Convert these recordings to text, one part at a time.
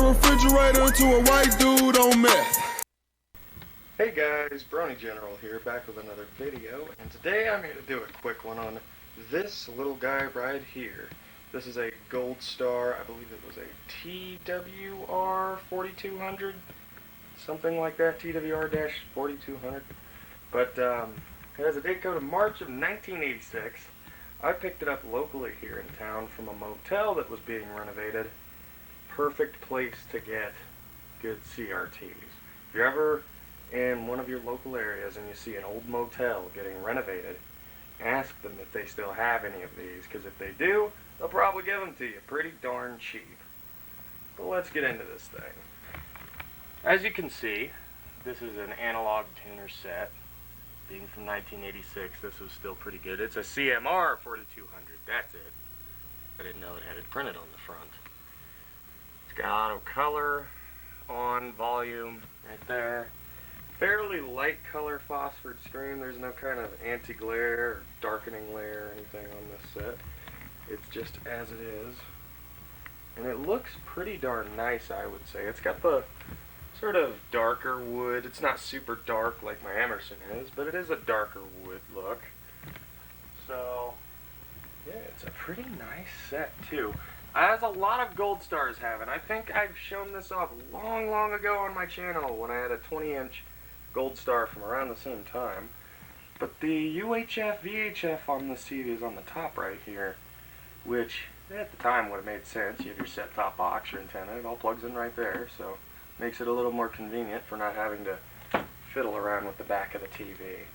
refrigerator to a white dude on meth. Hey guys, Brony General here, back with another video, and today I'm here to do a quick one on this little guy right here. This is a Goldstar, I believe it was a TWR-4200, something like that, TWR-4200. But it has a date code of March of 1986. I picked it up locally here in town from a motel that was being renovated. Perfect place to get good CRTs. If you're ever in one of your local areas and you see an old motel getting renovated, ask them if they still have any of these, because if they do, they'll probably give them to you pretty darn cheap. But let's get into this thing. As you can see, this is an analog tuner set. Being from 1986, this was still pretty good. It's a CMR-4200, that's it. I didn't know it had it printed on the front. It's got auto color, on, volume, right there. Fairly light color phosphor screen. There's no kind of anti-glare or darkening layer or anything on this set. It's just as it is. And it looks pretty darn nice, I would say. It's got the sort of darker wood. It's not super dark like my Emerson is, but it is a darker wood look. So, yeah, it's a pretty nice set too. As a lot of Goldstars have, and I think I've shown this off long ago on my channel when I had a 20-inch Goldstar from around the same time. But the UHF VHF on this TV is on the top right here, which at the time would have made sense. You have your set-top box, your antenna, it all plugs in right there, so makes it a little more convenient for not having to fiddle around with the back of the TV.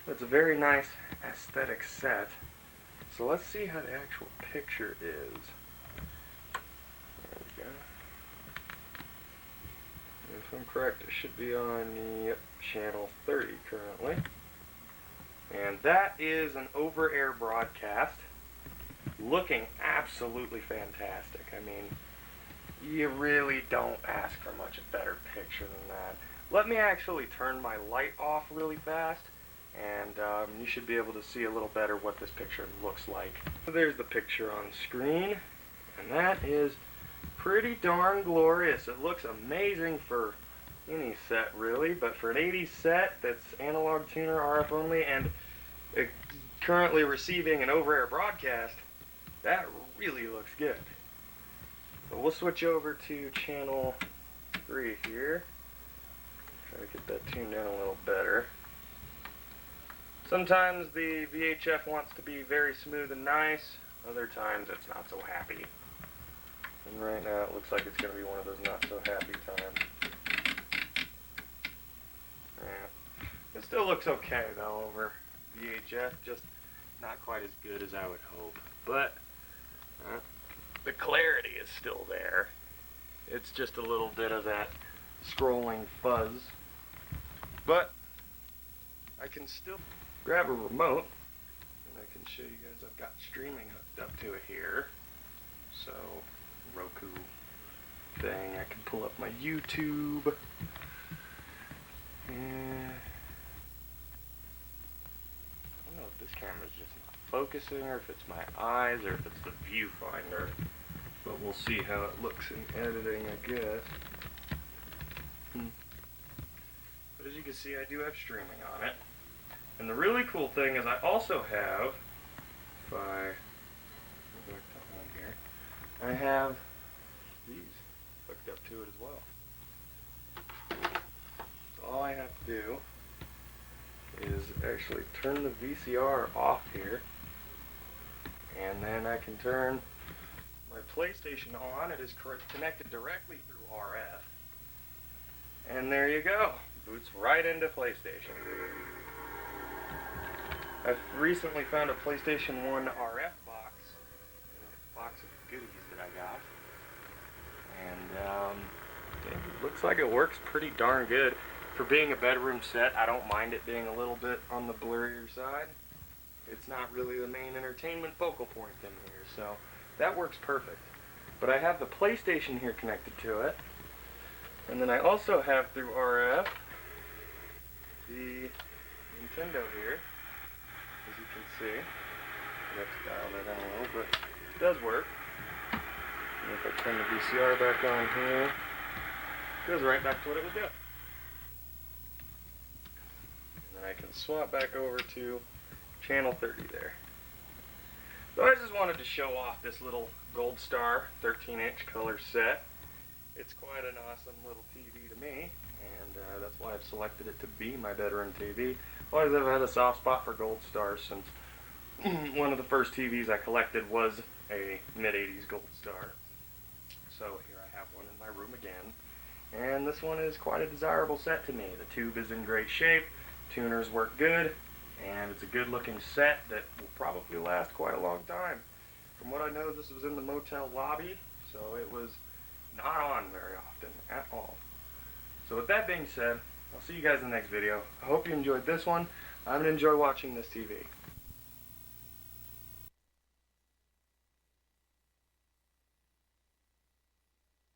It's a very nice aesthetic set. So let's see how the actual picture is. There we go. If I'm correct, it should be on channel 30 currently. And that is an over-air broadcast. Looking absolutely fantastic. I mean, you really don't ask for much a better picture than that. Let me actually turn my light off really fast, and you should be able to see a little better what this picture looks like. So there's the picture on screen, and that is pretty darn glorious. It looks amazing for any set really, but for an 80s set that's analog tuner, RF only, and currently receiving an over-air broadcast, that really looks good. But we'll switch over to channel 3 here. Try to get that tuned in a little better. Sometimes the VHF wants to be very smooth and nice, other times it's not so happy. And right now it looks like it's going to be one of those not so happy times. Yeah. It still looks okay though over VHF, just not quite as good as I would hope. But the clarity is still there. It's just a little bit of that scrolling fuzz. But I can still grab a remote and I can show you guys I've got streaming hooked up to it here. So, Roku thing, I can pull up my YouTube. And I don't know if this camera's just not focusing or if it's my eyes or if it's the viewfinder. But we'll see how it looks in editing, I guess. But as you can see, I do have streaming on it. And the really cool thing is I also have, if I go back to home here, I have these hooked up to it as well. So all I have to do is actually turn the VCR off here, and then I can turn my PlayStation on. It is connected directly through RF. And there you go. Boots right into PlayStation. I've recently found a PlayStation 1 RF box. A box of goodies that I got. And it looks like it works pretty darn good. For being a bedroom set, I don't mind it being a little bit on the blurrier side. It's not really the main entertainment focal point in here, so that works perfect. But I have the PlayStation here connected to it, and then I also have through RF the Nintendo here, as you can see. I have to dial that in a little, but it does work. And if I turn the VCR back on here, it goes right back to what it was doing. And then I can swap back over to channel 30 there. So I just wanted to show off this little Goldstar 13-inch color set. It's quite an awesome little TV to me, and that's why I've selected it to be my bedroom TV. Always have had a soft spot for Goldstar since one of the first TVs I collected was a mid-80s Goldstar. So here I have one in my room again, and this one is quite a desirable set to me. The tube is in great shape, tuners work good, and it's a good looking set that will probably last quite a long time. From what I know, this was in the motel lobby, so it was not on very often at all. So with that being said, I'll see you guys in the next video. I hope you enjoyed this one. I'm going to enjoy watching this TV.